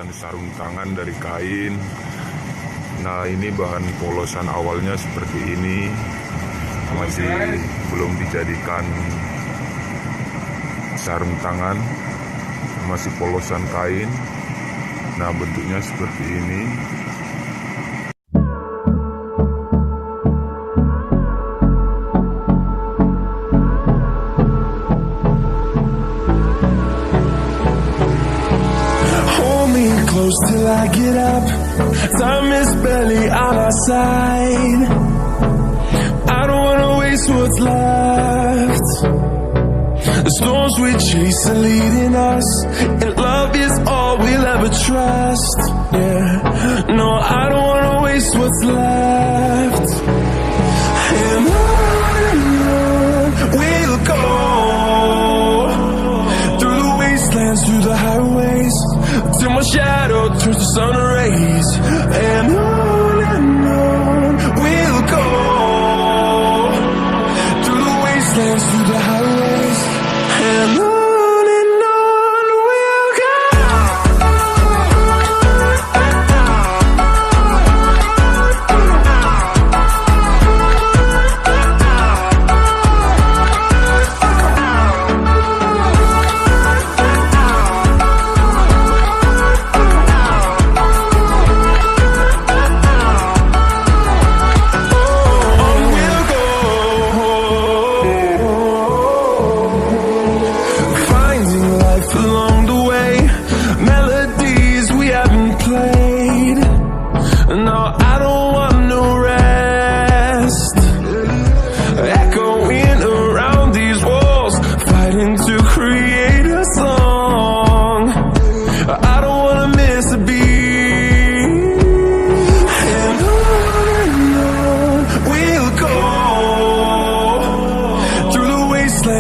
pembuatan sarung tangan dari kain. Nah, ini bahan polosan awalnya seperti ini, masih belum dijadikan sarung tangan, masih polosan kain. Nah, bentuknya seperti ini. Close till I get up, time is barely on our side. I don't wanna waste what's left. The storms we chase are leading us, and love is all we'll ever trust. Yeah, no, I don't wanna waste what's left. And on we'll go, through the wastelands, through the highways, till my shadow turns to sun rays. And on we'll go, through the wastelands, through the highways, and on we'll go.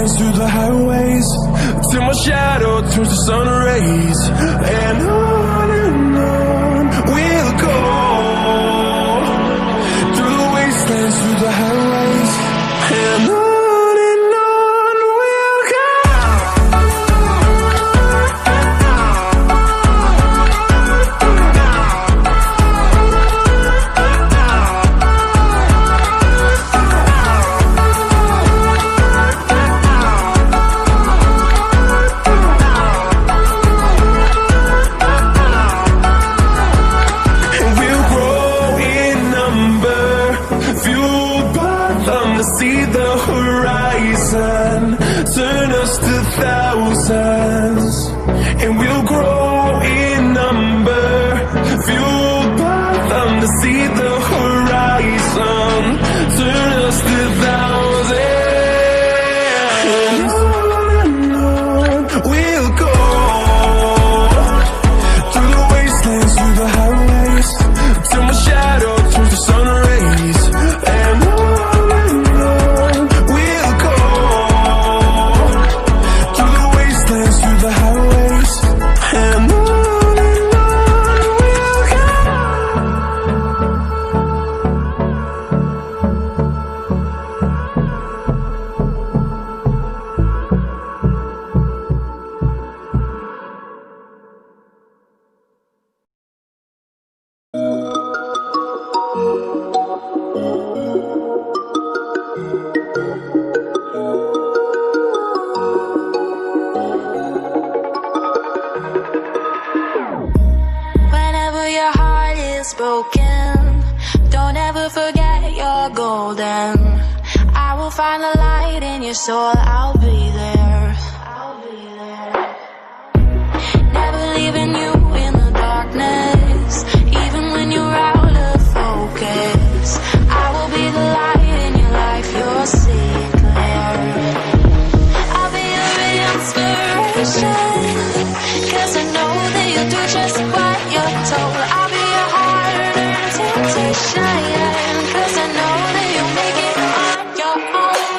Through the highways, till my shadow turns to sun rays. And on we'll go, through the wastelands, through the highways, and on we'll go. See the horizon turn us to thousands, and we'll grow in number, fueled by them to see the horizon turn us to thousands. And on we'll go, through the wastelands, through the highways, till my shadow turns to sun rays. And broken, don't ever forget you're golden. I will find the light in your soul, I'll be there. Never leaving you in the darkness, even when you're out of focus. I will be the light in your life, you'll see it clear. I'll be your inspiration, 'cause I know that you'll do just what you're told. I'll be your hard-earned temptation, 'cause I know that you'll make it on your own.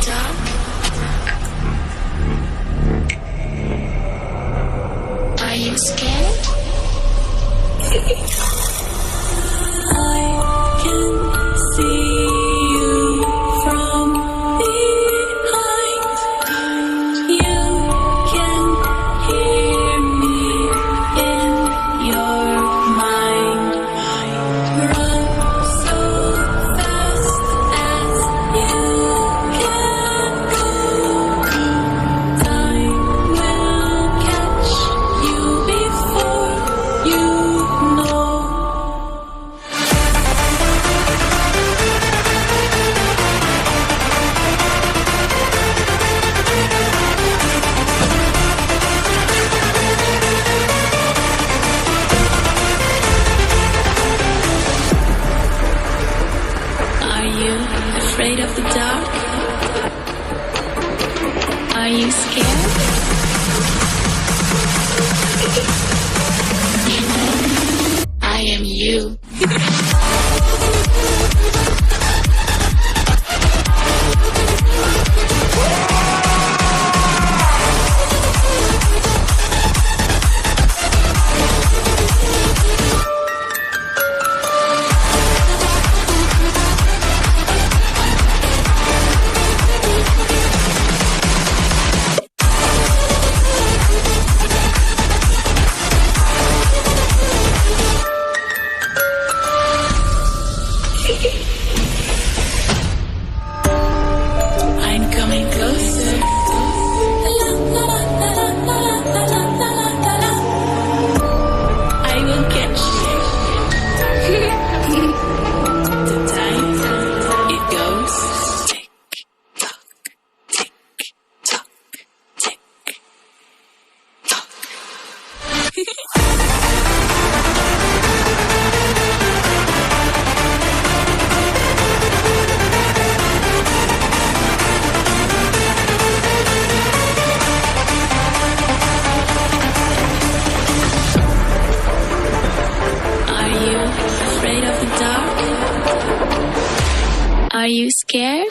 dark? Are you scared? I can see you from behind. You can hear me in your mind. Run so fast as you can go. Time will catch you before you know. Are you afraid of the dark? Are you scared? I am you. I'm coming closer. I will catch you. The time it goes tick tock, tick tock, tick tock. Are you afraid of the dark? Are you scared?